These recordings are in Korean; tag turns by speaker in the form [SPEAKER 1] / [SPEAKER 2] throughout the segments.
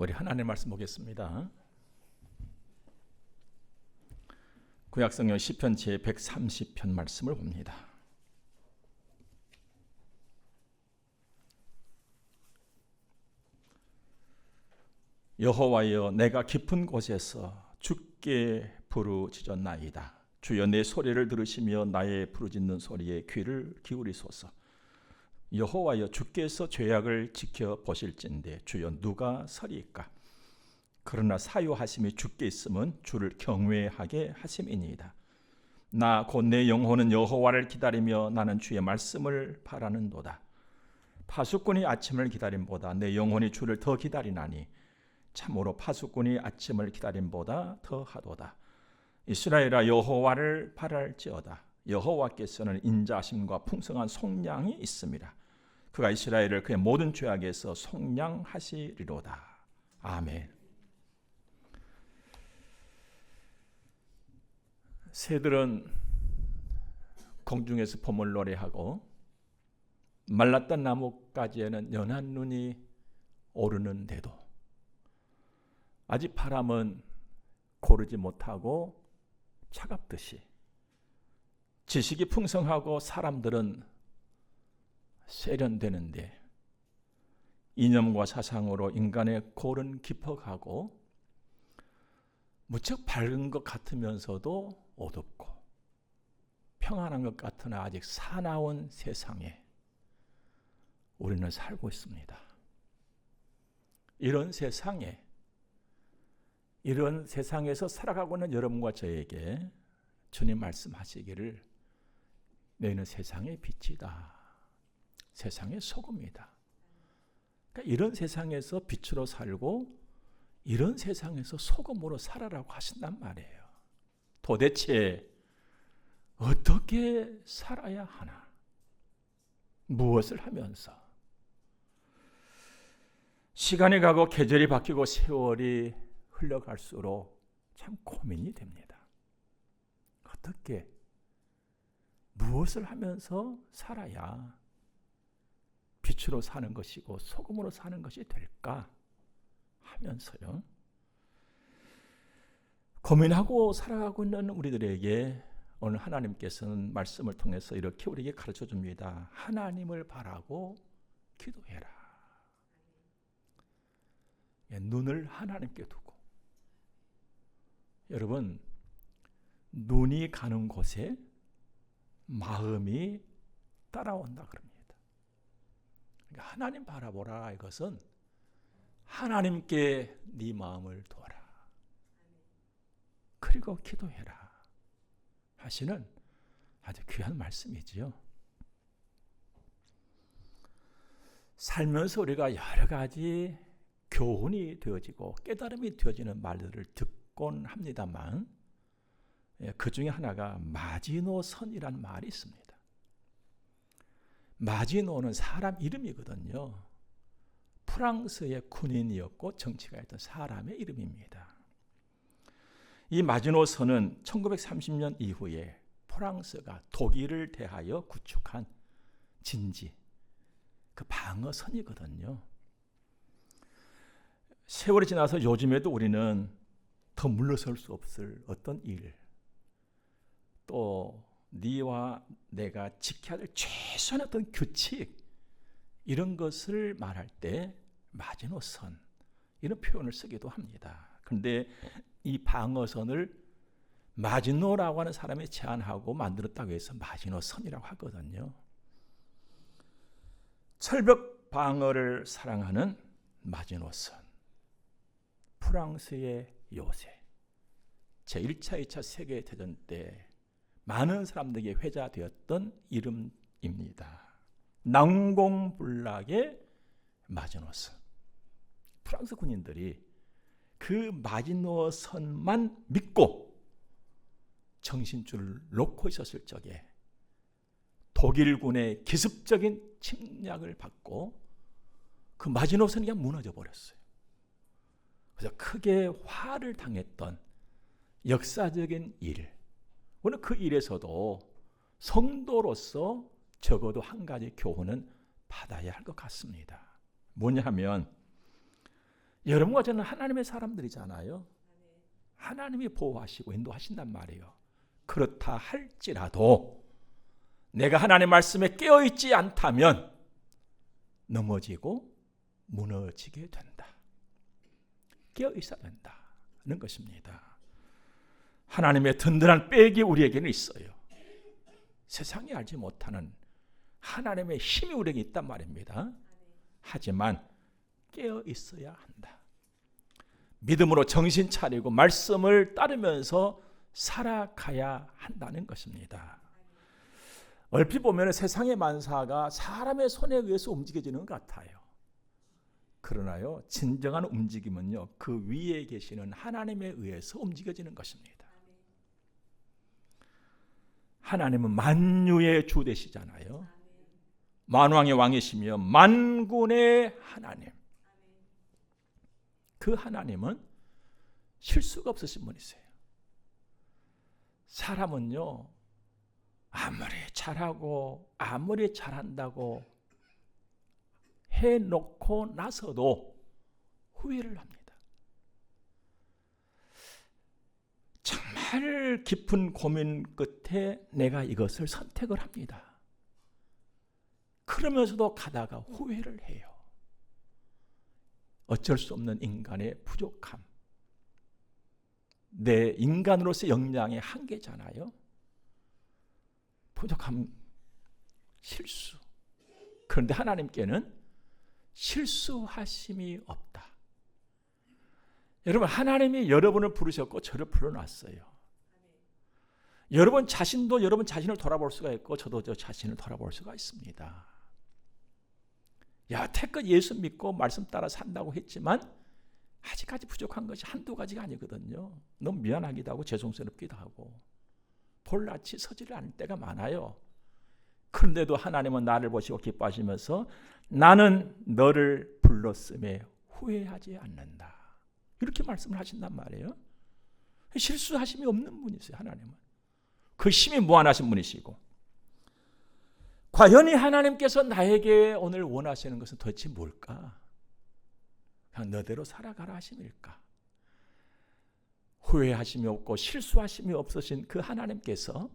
[SPEAKER 1] 우리 하나님의 말씀 보겠습니다. 구약성경 시편 제130편 말씀을 봅니다. 여호와여, 내가 깊은 곳에서 주께 부르짖었나이다. 주여, 내 소리를 들으시며 나의 부르짖는 소리에 귀를 기울이소서. 여호와여, 주께서 죄악을 지켜보실진대 주여 누가 서리이까? 그러나 사유하심이 주께 있음은 주를 경외하게 하심이니이다. 나 곧 내 영혼은 여호와를 기다리며 나는 주의 말씀을 바라는도다. 파수꾼이 아침을 기다림보다 내 영혼이 주를 더 기다리나니 참으로 파수꾼이 아침을 기다림보다 더하도다. 이스라엘아, 여호와를 바랄지어다. 여호와께서는 인자하심과 풍성한 속량이 있습니다. 그가 이스라엘을 그의 모든 죄악에서 속량하시리로다. 아멘. 새들은 공중에서 봄을 노래하고 말랐던 나뭇가지에는 연한 눈이 오르는데도 아직 바람은 고르지 못하고 차갑듯이 지식이 풍성하고 사람들은 세련되는데 이념과 사상으로 인간의 골은 깊어가고 무척 밝은 것 같으면서도 어둡고 평안한 것 같으나 아직 사나운 세상에 우리는 살고 있습니다. 이런 세상에서 살아가고 있는 여러분과 저에게 주님 말씀하시기를 너희는 세상의 빛이다. 세상의 소금이다. 그러니까 이런 세상에서 빛으로 살고 이런 세상에서 소금으로 살아라고 하신단 말이에요. 도대체 어떻게 살아야 하나? 무엇을 하면서? 시간이 가고 계절이 바뀌고 세월이 흘러갈수록 참 고민이 됩니다. 어떻게, 무엇을 하면서 살아야 빛으로 사는 것이고 소금으로 사는 것이 될까 하면서요, 고민하고 살아가고 있는 우리들에게 오늘 하나님께서는 말씀을 통해서 이렇게 우리에게 가르쳐 줍니다. 하나님을 바라고 기도해라. 눈을 하나님께 두고. 여러분, 눈이 가는 곳에 마음이 따라온다 그럽니다. 그러니까 하나님 바라보라, 이것은 하나님께 네 마음을 두어라. 그리고 기도해라 하시는 아주 귀한 말씀이지요. 살면서 우리가 여러 가지 교훈이 되어지고 깨달음이 되어지는 말들을 듣곤 합니다만 그 중에 하나가 마지노선이라는 말이 있습니다. 마지노는 사람 이름이거든요. 프랑스의 군인이었고 정치가 했던 사람의 이름입니다. 이 마지노선은 1930년 이후에 프랑스가 독일을 대하여 구축한 진지, 그 방어선이거든요. 세월이 지나서 요즘에도 우리는 더 물러설 수 없을 어떤 일, 또 네와 내가 지켜야 될 최소한의 어떤 규칙, 이런 것을 말할 때 마지노선, 이런 표현을 쓰기도 합니다. 그런데 이 방어선을 마지노라고 하는 사람이 제안하고 만들었다고 해서 마지노선이라고 하거든요. 철벽 방어를 사랑하는 마지노선, 프랑스의 요새, 제1차, 2차 세계대전 때 많은 사람들에게 회자되었던 이름입니다. 난공불락의 마지노선. 프랑스 군인들이 그 마지노선만 믿고 정신줄을 놓고 있었을 적에 독일군의 기습적인 침략을 받고 그 마지노선이 그냥 무너져 버렸어요. 그래서 크게 화를 당했던 역사적인 일, 오늘 그 일에서도 성도로서 적어도 한 가지 교훈은 받아야 할 것 같습니다. 뭐냐 하면 여러분과 저는 하나님의 사람들이잖아요. 하나님이 보호하시고 인도하신단 말이에요. 그렇다 할지라도 내가 하나님의 말씀에 깨어있지 않다면 넘어지고 무너지게 된다. 깨어있어야 된다는 것입니다. 하나님의 든든한 백이 우리에게는 있어요. 세상이 알지 못하는 하나님의 힘이 우리에게 있단 말입니다. 하지만 깨어 있어야 한다. 믿음으로 정신 차리고 말씀을 따르면서 살아가야 한다는 것입니다. 얼핏 보면 세상의 만사가 사람의 손에 의해서 움직여지는 것 같아요. 그러나요, 진정한 움직임은요, 그 위에 계시는 하나님에 의해서 움직여지는 것입니다. 하나님은 만유의 주 되시잖아요. 만왕의 왕이시며 만군의 하나님. 그 하나님은 실수가 없으신 분이세요. 사람은요, 아무리 잘하고 아무리 잘한다고 해놓고 나서도 후회를 합니다. 정말 깊은 고민 끝에 내가 이것을 선택을 합니다. 그러면서도 가다가 후회를 해요. 어쩔 수 없는 인간의 부족함. 내 인간으로서의 역량의 한계잖아요. 부족함, 실수. 그런데 하나님께는 실수하심이 없다. 여러분, 하나님이 여러분을 부르셨고 저를 불러놨어요. 여러분 자신도 여러분 자신을 돌아볼 수가 있고 저도 저 자신을 돌아볼 수가 있습니다. 여태껏 예수 믿고 말씀 따라 산다고 했지만 아직까지 부족한 것이 한두 가지가 아니거든요. 너무 미안하기도 하고 죄송스럽기도 하고 볼낯이 서지를 않을 때가 많아요. 그런데도 하나님은 나를 보시고 기뻐하시면서 나는 너를 불렀음에 후회하지 않는다. 이렇게 말씀을 하신단 말이에요. 실수하심이 없는 분이세요. 하나님은. 그 힘이 무한하신 분이시고, 과연 이 하나님께서 나에게 오늘 원하시는 것은 도대체 뭘까? 그냥 너대로 살아가라 하심일까? 후회하심이 없고 실수하심이 없으신 그 하나님께서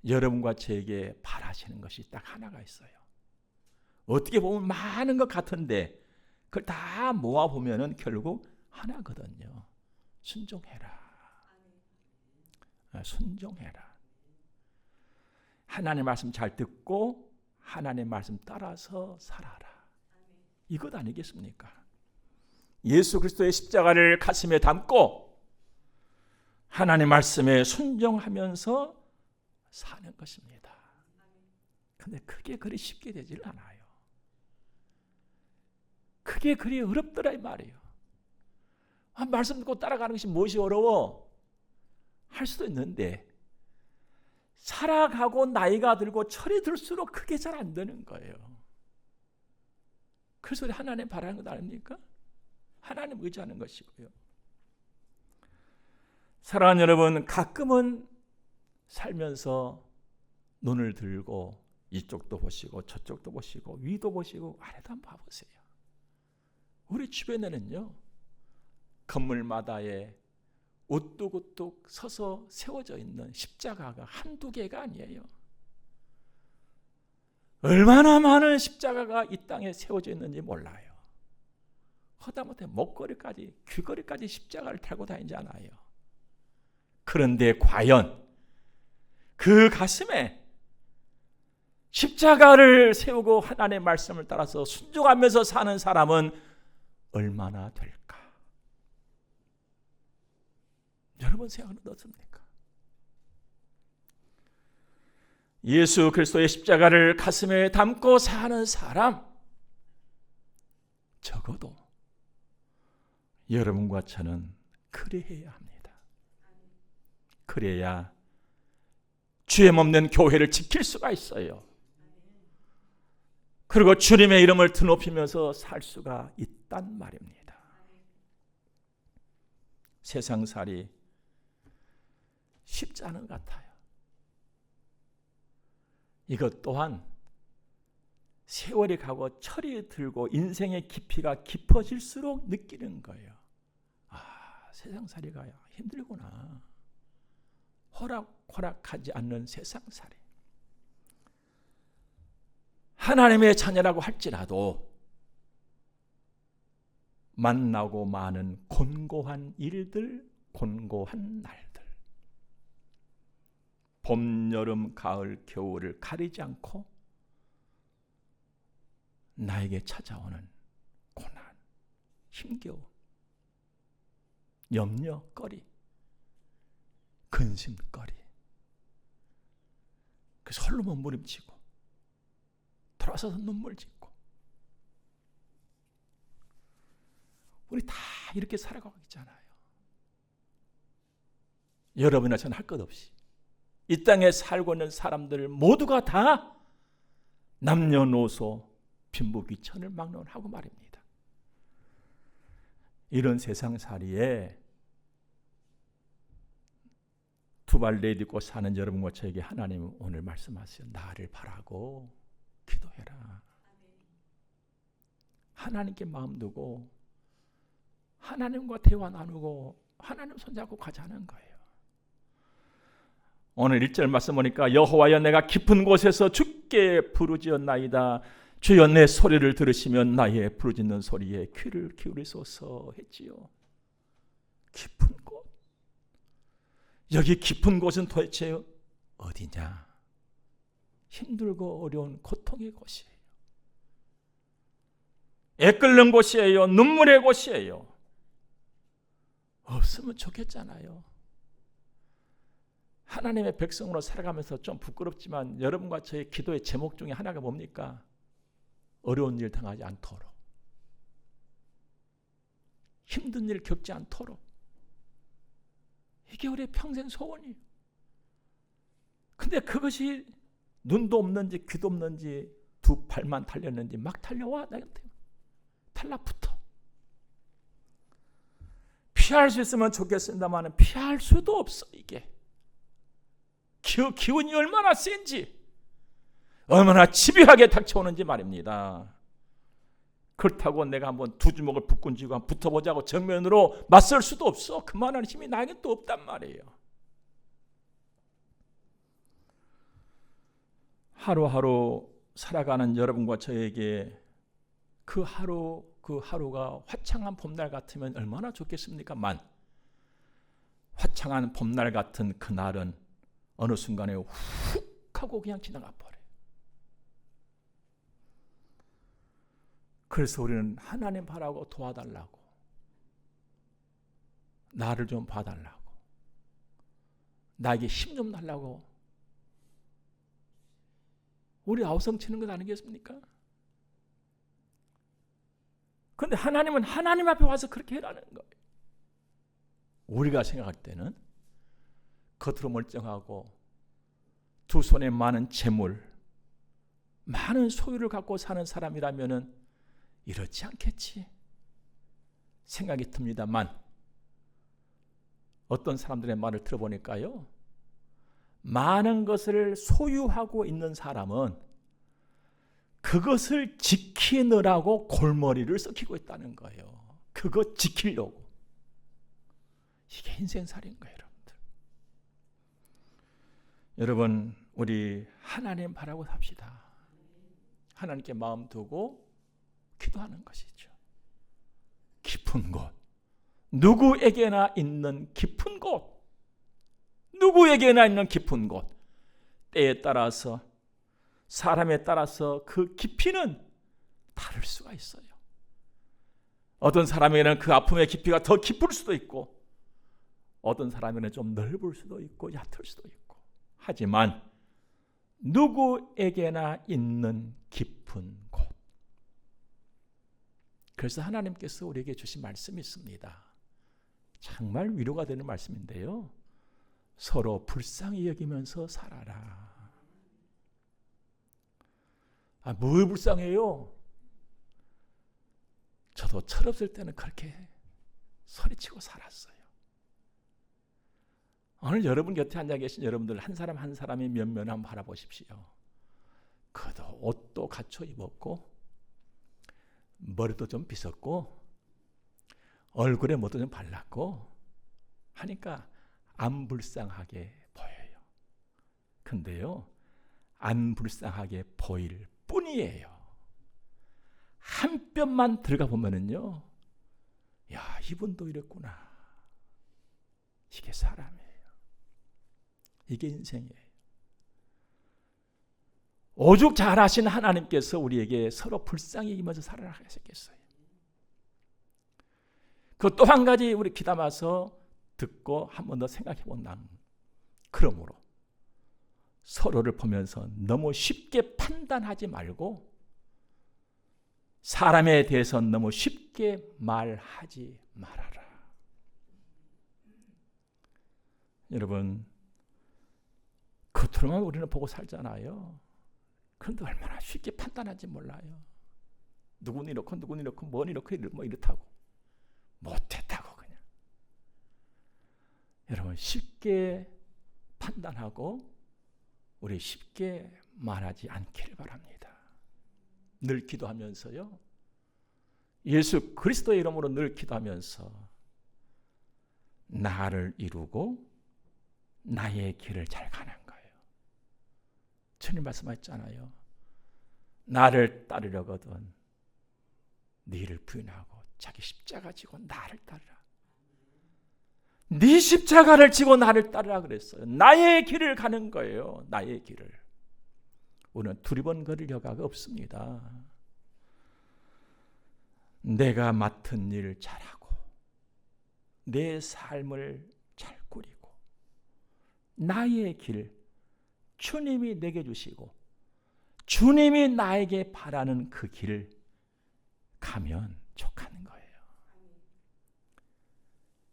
[SPEAKER 1] 여러분과 저에게 바라시는 것이 딱 하나가 있어요. 어떻게 보면 많은 것 같은데 그걸 다 모아보면 결국 하나거든요. 순종해라. 순종해라. 하나님의 말씀 잘 듣고 하나님의 말씀 따라서 살아라. 이것 아니겠습니까? 예수 그리스도의 십자가를 가슴에 담고 하나님의 말씀에 순종하면서 사는 것입니다. 그런데 그게 그리 쉽게 되질 않아요. 그게 그리 어렵더라 이 말이에요. 말씀 듣고 따라가는 것이 무엇이 어려워? 할 수도 있는데 살아가고 나이가 들고 철이 들수록 그게 잘 안 되는 거예요. 그래서 우리 하나님 바라는 것 아닙니까? 하나님 의지하는 것이고요. 사랑하는 여러분, 가끔은 살면서 눈을 들고 이쪽도 보시고 저쪽도 보시고 위도 보시고 아래도 한번 봐보세요. 우리 주변에는요, 건물마다에 우뚝우뚝 서서 세워져 있는 십자가가 한두 개가 아니에요. 얼마나 많은 십자가가 이 땅에 세워져 있는지 몰라요. 하다못해 목걸이까지, 귀걸이까지 십자가를 달고 다니지 않아요. 그런데 과연 그 가슴에 십자가를 세우고 하나님의 말씀을 따라서 순종하면서 사는 사람은 얼마나 될까? 여러분 생각은 어떻습니까? 예수 그리스도의 십자가를 가슴에 담고 사는 사람, 적어도 여러분과 저는 그래야 합니다. 그래야 죄 없는 교회를 지킬 수가 있어요. 그리고 주님의 이름을 드높이면서 살 수가 있단 말입니다. 세상살이 쉽지 않은 것 같아요. 이것 또한 세월이 가고 철이 들고 인생의 깊이가 깊어질수록 느끼는 거예요. 아, 세상살이가 힘들구나. 호락호락하지 않는 세상살이. 하나님의 자녀라고 할지라도 만나고 마는 곤고한 일들, 곤고한 날들, 봄, 여름, 가을, 겨울을 가리지 않고 나에게 찾아오는 고난, 힘겨움, 염려거리, 근심거리, 그래서 홀로 몸부림치고 돌아서서 눈물 짓고 우리 다 이렇게 살아가고 있잖아요. 여러분이나 저는 할 것 없이 이 땅에 살고 있는 사람들 모두가 다 남녀노소 빈부귀천을 막론하고 말입니다. 이런 세상살이에 두 발 내딛고 사는 여러분과 저에게 하나님은 오늘 말씀하세요. 나를 바라고 기도해라. 하나님께 마음 두고 하나님과 대화 나누고 하나님 손잡고 가자는 거예요. 오늘 1절 말씀 보니까 여호와여 내가 깊은 곳에서 주께 부르짖었나이다. 주여 내 소리를 들으시면 나의 부르짖는 소리에 귀를 기울이소서 했지요. 깊은 곳. 여기 깊은 곳은 도대체 어디냐? 힘들고 어려운 고통의 곳이에요. 애끓는 곳이에요. 눈물의 곳이에요. 없으면 좋겠잖아요. 하나님의 백성으로 살아가면서 좀 부끄럽지만 여러분과 저의 기도의 제목 중에 하나가 뭡니까? 어려운 일 당하지 않도록, 힘든 일 겪지 않도록. 이게 우리의 평생 소원이에요. 근데 그것이 눈도 없는지 귀도 없는지 두 발만 달렸는지 막 달려와 나한테 달라붙어. 피할 수 있으면 좋겠습니다만 피할 수도 없어. 이게 기운이 얼마나 센지, 얼마나 집요하게 닥쳐오는지 말입니다. 그렇다고 내가 한번 두 주먹을 붙군 쥐고 한번 붙어보자고 정면으로 맞설 수도 없어. 그만한 힘이 나에게 또 없단 말이에요. 하루하루 살아가는 여러분과 저에게 그 하루가 화창한 봄날 같으면 얼마나 좋겠습니까? 화창한 봄날 같은 그날은 어느 순간에 훅 하고 그냥 지나가 버려요. 그래서 우리는 하나님 바라고 도와달라고, 나를 좀 봐달라고, 나에게 힘 좀 달라고 우리 아우성치는 것 아니겠습니까? 그런데 하나님은 하나님 앞에 와서 그렇게 해라는 거예요. 우리가 생각할 때는 겉으로 멀쩡하고 두 손에 많은 재물, 많은 소유를 갖고 사는 사람이라면은 이렇지 않겠지 생각이 듭니다만 어떤 사람들의 말을 들어보니까요, 많은 것을 소유하고 있는 사람은 그것을 지키느라고 골머리를 썩히고 있다는 거예요. 그거 지키려고. 이게 인생살인 거예요. 여러분, 우리 하나님 바라고 삽시다. 하나님께 마음 두고 기도하는 것이죠. 깊은 곳, 누구에게나 있는 깊은 곳, 누구에게나 있는 깊은 곳, 때에 따라서 사람에 따라서 그 깊이는 다를 수가 있어요. 어떤 사람에게는 그 아픔의 깊이가 더 깊을 수도 있고 어떤 사람에게는 좀 넓을 수도 있고 얕을 수도 있고, 하지만 누구에게나 있는 깊은 곳. 그래서 하나님께서 우리에게 주신 말씀이 있습니다. 정말 위로가 되는 말씀인데요. 서로 불쌍히 여기면서 살아라. 뭘 불쌍해요? 저도 철없을 때는 그렇게 소리치고 살았어요. 오늘 여러분 곁에 앉아 계신 여러분들 한 사람 한 사람의 면면 한번 바라보십시오. 그도 옷도 갖춰 입었고 머리도 좀 빗었고 얼굴에 뭐도 좀 발랐고 하니까 안 불쌍하게 보여요. 근데요, 안 불쌍하게 보일 뿐이에요. 한 뼘만 들어가 보면은요, 야, 이분도 이랬구나. 이게 사람이에요. 이게 인생이에요. 오죽 잘하신 하나님께서 우리에게 서로 불쌍히 여기면서 살아라 하셨겠어요. 그 또 한 가지 우리 귀담아서 듣고 한 번 더 생각해 본다면, 그러므로 서로를 보면서 너무 쉽게 판단하지 말고 사람에 대해서 너무 쉽게 말하지 말아라. 여러분, 겉으로만 우리는 보고 살잖아요. 그런데 얼마나 쉽게 판단하지 몰라요. 누구는 이렇고 누구는 이렇고 뭐는 이렇고 뭐 이렇다고 못했다고 그냥. 여러분, 쉽게 판단하고 우리 쉽게 말하지 않기를 바랍니다. 늘 기도하면서요, 예수 그리스도의 이름으로 늘 기도하면서 나를 이루고 나의 길을 잘 가는 거예요. 주님 말씀하셨잖아요. 나를 따르려거든 네 일을 부인하고 자기 십자가 지고 나를 따르라. 네 십자가를 지고 나를 따르라 그랬어요. 나의 길을 가는 거예요. 나의 길을. 우리는 두리번거릴 여가가 없습니다. 내가 맡은 일 잘하고 내 삶을 잘 꾸리고 나의 길, 주님이 내게 주시고 주님이 나에게 바라는 그 길을 가면 족하는 거예요.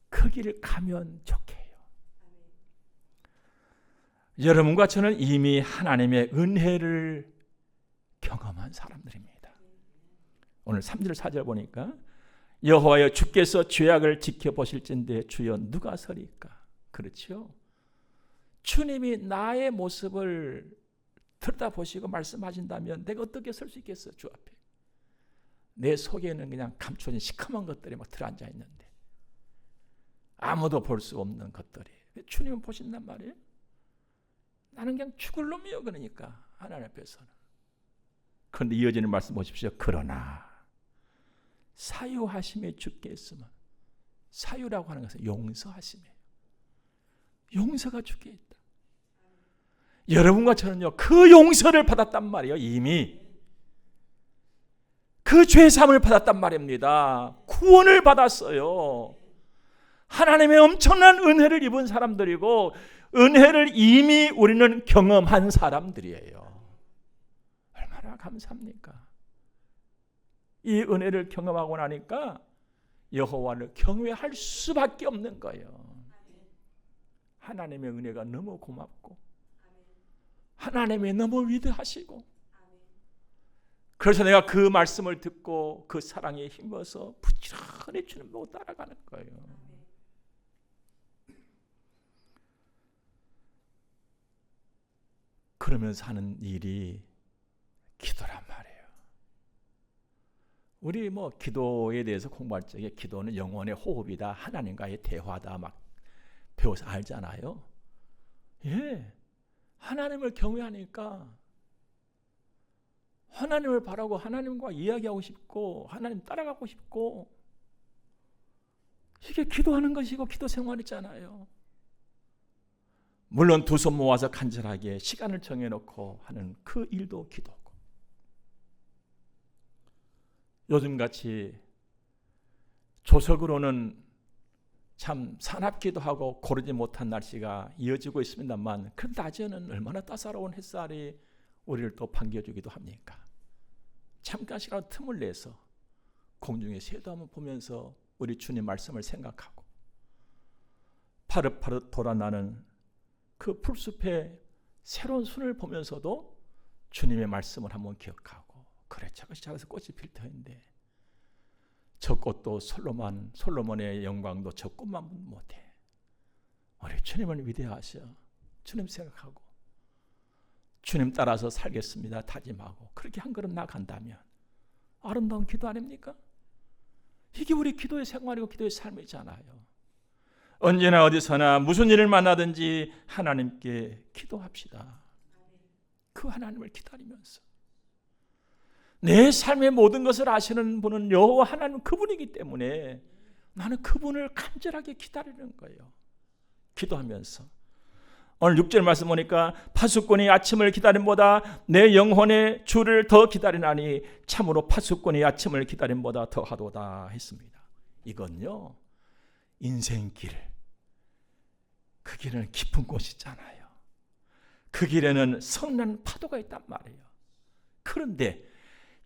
[SPEAKER 1] 그 길을 가면 족해요. 여러분과 저는 이미 하나님의 은혜를 경험한 사람들입니다. 오늘 3절 4절 보니까 여호와여 주께서 죄악을 지켜보실진데 주여 누가 서리까? 그렇죠? 주님이 나의 모습을 들여다보시고 말씀하신다면 내가 어떻게 설 수 있겠어요? 주 앞에. 내 속에는 그냥 감춰진 시커먼 것들이 막 들어앉아 있는데 아무도 볼 수 없는 것들이 주님은 보신단 말이에요. 나는 그냥 죽을 놈이요. 그러니까 하나님 앞에서는. 그런데 이어지는 말씀 보십시오. 그러나 사유하심에 주께 있으면, 사유라고 하는 것은 용서하심이에요. 용서가 주께 있다. 여러분과 저는요, 그 용서를 받았단 말이에요. 이미 그 죄사함을 받았단 말입니다. 구원을 받았어요. 하나님의 엄청난 은혜를 입은 사람들이고 은혜를 이미 우리는 경험한 사람들이에요. 얼마나 감사합니까? 이 은혜를 경험하고 나니까 여호와를 경외할 수밖에 없는 거예요. 하나님의 은혜가 너무 고맙고 하나님이 너무 위대하시고, 그래서 내가 그 말씀을 듣고 그 사랑에 힘입어서 부지런히 주님 보고 따라가는 거예요. 그러면서 하는 일이 기도란 말이에요. 우리 기도에 대해서 공부할 적에 기도는 영혼의 호흡이다, 하나님과의 대화다 막 배워서 알잖아요. 예, 하나님을 경외하니까 하나님을 바라고 하나님과 이야기하고 싶고 하나님 따라가고 싶고, 이게 기도하는 것이고 기도 생활이잖아요. 물론 두 손 모아서 간절하게 시간을 정해놓고 하는 그 일도 기도고, 요즘같이 조석으로는 참 산합기도하고 고르지 못한 날씨가 이어지고 있습니다만, 그 낮에는 얼마나 따사로운 햇살이 우리를 또 반겨주기도 합니까? 잠깐 시간 틈을 내서 공중의 새도 한번 보면서 우리 주님 말씀을 생각하고, 파릇파릇 돌아나는 그 풀숲의 새로운 순을 보면서도 주님의 말씀을 한번 기억하고, 그래 저것이 작아서 꽃이 필 터인데 저 꽃도 솔로몬의 영광도 저 꽃만 못해. 우리 주님을 위대하셔. 주님 생각하고 주님 따라서 살겠습니다 다짐하고 그렇게 한 걸음 나간다면 아름다운 기도 아닙니까? 이게 우리 기도의 생활이고 기도의 삶이잖아요. 언제나 어디서나 무슨 일을 만나든지 하나님께 기도합시다. 그 하나님을 기다리면서 내 삶의 모든 것을 아시는 분은 여호와 하나님 그분이기 때문에 나는 그분을 간절하게 기다리는 거예요. 기도하면서 오늘 6절 말씀 보니까 파수꾼이 아침을 기다림보다 내 영혼의 주를 더 기다리나니 참으로 파수꾼이 아침을 기다림보다 더하도다 했습니다. 이건요 인생길, 그 길은 깊은 곳이잖아요. 그 길에는 성난 파도가 있단 말이에요. 그런데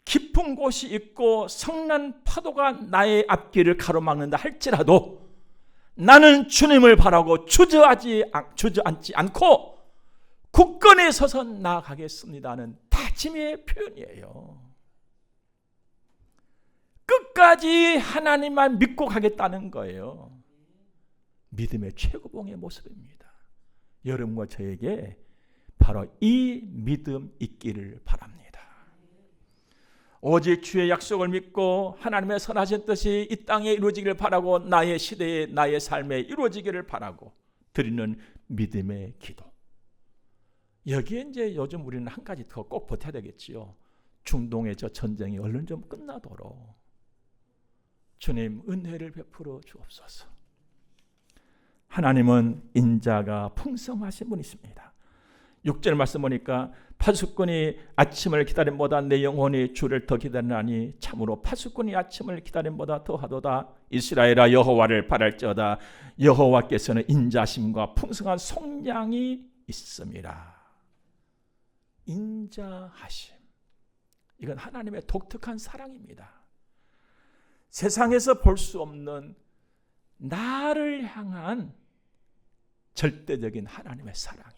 [SPEAKER 1] 깊은 곳이 있고 성난 파도가 나의 앞길을 가로막는다 할지라도 나는 주님을 바라고 주저앉지 않고 굳건히 서서 나아가겠습니다는 다짐의 표현이에요. 끝까지 하나님만 믿고 가겠다는 거예요. 믿음의 최고봉의 모습입니다. 여러분과 저에게 바로 이 믿음 있기를 바랍니다. 오직 주의 약속을 믿고 하나님의 선하신 뜻이 이 땅에 이루어지기를 바라고 나의 시대에 나의 삶에 이루어지기를 바라고 드리는 믿음의 기도. 여기에 이제 요즘 우리는 한 가지 더 꼭 버텨야 되겠지요. 중동의 저 전쟁이 얼른 좀 끝나도록 주님 은혜를 베풀어 주옵소서. 하나님은 인자가 풍성하신 분이십니다. 6절 말씀 보니까 파수꾼이 아침을 기다림보다 내 영혼이 주를 더 기다리나니 참으로 파수꾼이 아침을 기다림보다 더하도다. 이스라엘아 여호와를 바랄지어다. 여호와께서는 인자심과 풍성한 속량이 있음이라. 인자하심, 이건 하나님의 독특한 사랑입니다. 세상에서 볼 수 없는 나를 향한 절대적인 하나님의 사랑이에요.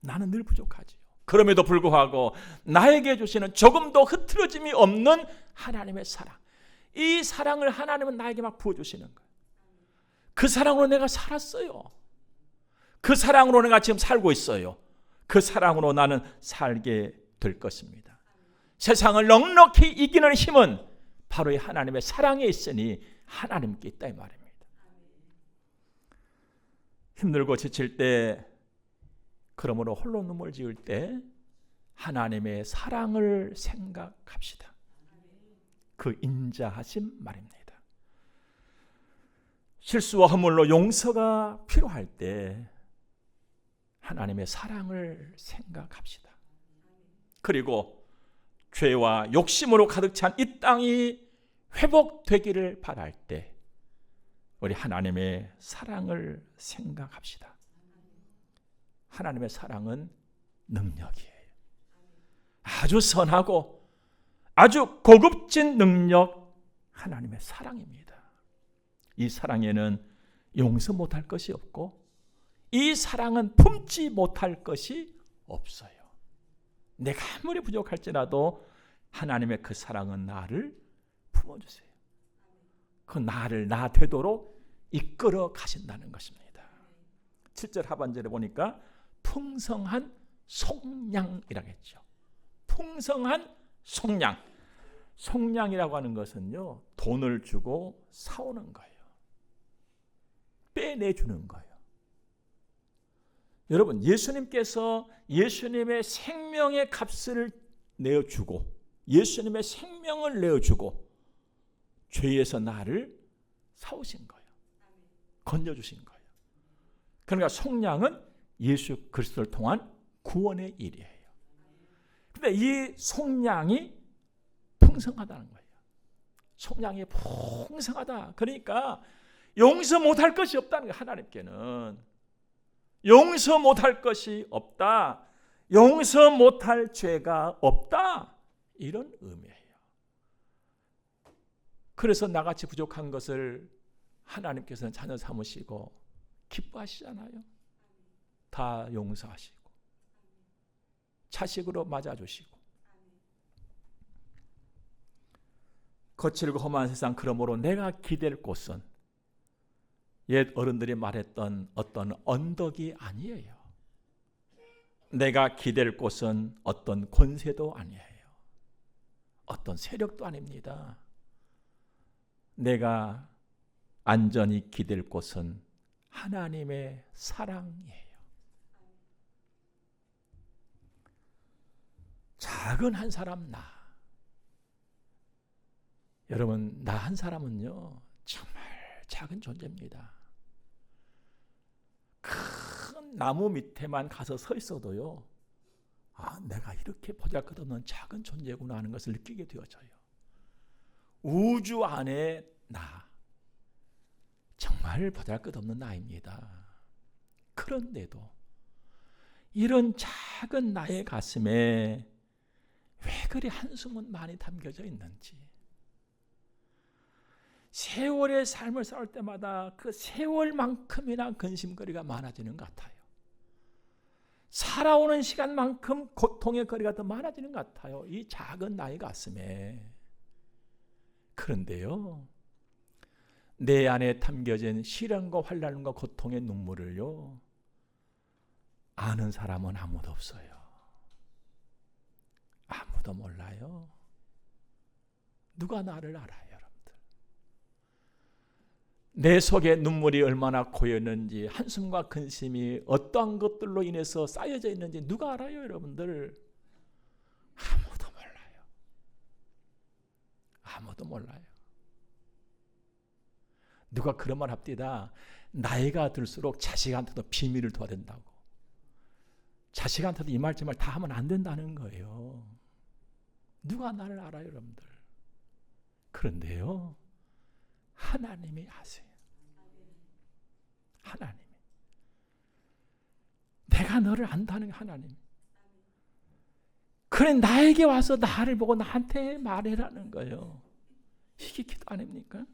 [SPEAKER 1] 나는 늘 부족하지요. 그럼에도 불구하고 나에게 주시는 조금도 흐트러짐이 없는 하나님의 사랑, 이 사랑을 하나님은 나에게 막 부어주시는 거예요. 그 사랑으로 내가 살았어요. 그 사랑으로 내가 지금 살고 있어요. 그 사랑으로 나는 살게 될 것입니다. 세상을 넉넉히 이기는 힘은 바로 이 하나님의 사랑에 있으니 하나님께 있다 이 말입니다. 힘들고 지칠 때, 그러므로 홀로 눈물 지을 때 하나님의 사랑을 생각합시다. 그 인자하심 말입니다. 실수와 허물로 용서가 필요할 때 하나님의 사랑을 생각합시다. 그리고 죄와 욕심으로 가득 찬 이 땅이 회복되기를 바랄 때 우리 하나님의 사랑을 생각합시다. 하나님의 사랑은 능력이에요. 아주 선하고 아주 고급진 능력, 하나님의 사랑입니다. 이 사랑에는 용서 못할 것이 없고 이 사랑은 품지 못할 것이 없어요. 내가 아무리 부족할지라도 하나님의 그 사랑은 나를 품어주세요. 그 나를 나 되도록 이끌어 가신다는 것입니다. 7절 하반절에 보니까 풍성한 속량이라고 했죠. 풍성한 속량. 속량이라고 하는 것은요, 돈을 주고 사오는 거예요. 빼내주는 거예요. 여러분, 예수님께서 예수님의 생명의 값을 내어주고 예수님의 생명을 내어주고 죄에서 나를 사오신 거예요. 건져주신 거예요. 그러니까 속량은 예수 그리스도를 통한 구원의 일이에요. 근데 이 속량이 풍성하다는 거예요. 속량이 풍성하다. 그러니까 용서 못할 것이 없다는 거예요. 하나님께는 용서 못할 것이 없다. 용서 못할 죄가 없다. 이런 의미예요. 그래서 나같이 부족한 것을 하나님께서는 자녀 삼으시고 기뻐하시잖아요. 다 용서하시고 자식으로 맞아주시고. 거칠고 험한 세상, 그러므로 내가 기댈 곳은 옛 어른들이 말했던 어떤 언덕이 아니에요. 내가 기댈 곳은 어떤 권세도 아니에요. 어떤 세력도 아닙니다. 내가 안전히 기댈 곳은 하나님의 사랑이에요. 작은 한 사람 나. 여러분, 나 한 사람은요 정말 작은 존재입니다. 큰 나무 밑에만 가서 서 있어도요, 내가 이렇게 보잘것없는 작은 존재구나 하는 것을 느끼게 되어져요. 우주 안에 나, 정말 보잘것없는 나입니다. 그런데도 이런 작은 나의 가슴에 왜 그리 한숨은 많이 담겨져 있는지, 세월의 삶을 살을 때마다 그 세월만큼이나 근심거리가 많아지는 것 같아요. 살아오는 시간만큼 고통의 거리가 더 많아지는 것 같아요. 이 작은 나의 가슴에. 그런데요, 내 안에 담겨진 시련과 환난과 고통의 눈물을요, 아는 사람은 아무도 없어요. 아무도 몰라요. 누가 나를 알아요, 여러분들? 내 속에 눈물이 얼마나 고였는지, 한숨과 근심이 어떠한 것들로 인해서 쌓여져 있는지 누가 알아요, 여러분들? 아무도 몰라요. 아무도 몰라요. 누가 그런 말 합디다. 나이가 들수록 자식한테도 비밀을 둬야 된다고. 자식한테도 이 말 저 말 다 하면 안 된다는 거예요. 누가 나를 알아요, 여러분들? 그런데요, 하나님이 아세요. 하나님이. 내가 너를 안다는 하나님. 그래, 나에게 와서 나를 보고 나한테 말해라는 거예요. 이게 기도 아닙니까?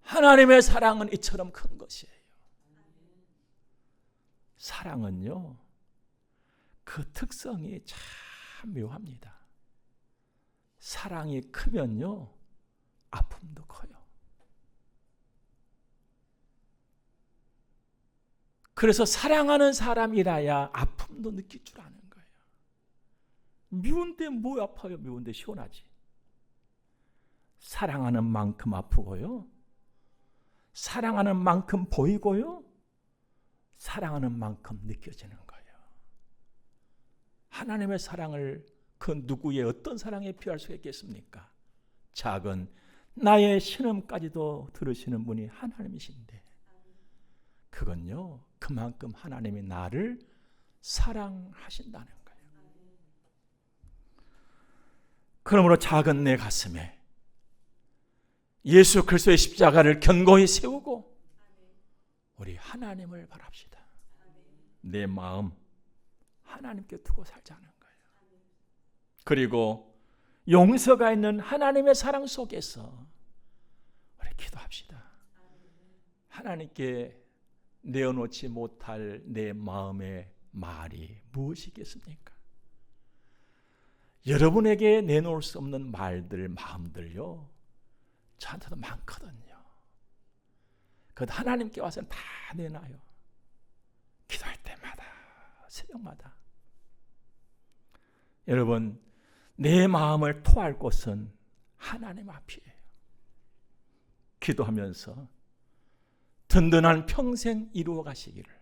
[SPEAKER 1] 하나님의 사랑은 이처럼 큰 것이에요. 사랑은요, 그 특성이 참 묘합니다. 사랑이 크면요, 아픔도 커요. 그래서 사랑하는 사람이라야 아픔도 느낄 줄 아는 거예요. 미운데 뭐 아파요? 미운데 시원하지. 사랑하는 만큼 아프고요, 사랑하는 만큼 보이고요, 사랑하는 만큼 느껴지는 거예요. 하나님의 사랑을 그 누구의 어떤 사랑에 비할 수 있겠습니까? 작은 나의 신음까지도 들으시는 분이 하나님이신데, 그건요, 그만큼 하나님이 나를 사랑하신다는 거예요. 그러므로 작은 내 가슴에 예수 그리스도의 십자가를 견고히 세우고 우리 하나님을 바랍시다. 내 마음 하나님께 두고 살자는 거예요. 그리고 용서가 있는 하나님의 사랑 속에서 우리 기도합시다. 하나님께 내어놓지 못할 내 마음의 말이 무엇이겠습니까? 여러분에게 내놓을 수 없는 말들, 마음들요, 저한테도 많거든요. 그것 하나님께 와서는 다 내놔요. 기도할 때마다, 새벽마다. 여러분, 내 마음을 토할 곳은 하나님 앞이에요. 기도하면서 든든한 평생 이루어 가시기를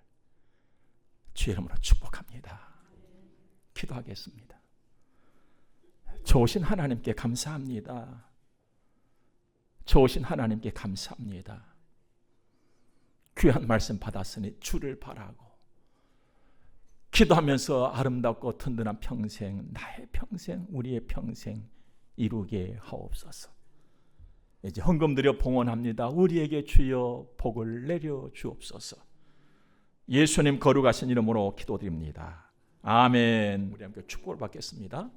[SPEAKER 1] 주의 이름으로 축복합니다. 기도하겠습니다. 좋으신 하나님께 감사합니다. 좋으신 하나님께 감사합니다. 귀한 말씀 받았으니 주를 바라고 기도하면서 아름답고 든든한 평생, 나의 평생, 우리의 평생 이루게 하옵소서. 이제 헌금 드려 봉헌합니다. 우리에게 주여 복을 내려 주옵소서. 예수님 거룩하신 이름으로 기도드립니다. 아멘. 우리 함께 축복을 받겠습니다.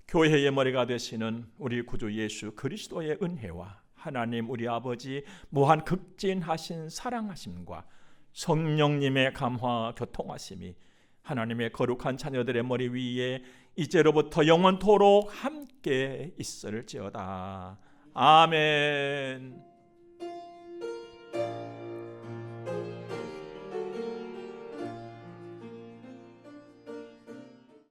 [SPEAKER 1] 교회의 머리가 되시는 우리 구주 예수 그리스도의 은혜와 하나님 우리 아버지 무한 극진하신 사랑하심과 성령님의 감화 교통하심이 하나님의 거룩한 자녀들의 머리 위에 이제로부터 영원토록 함께 있을지어다. 아멘.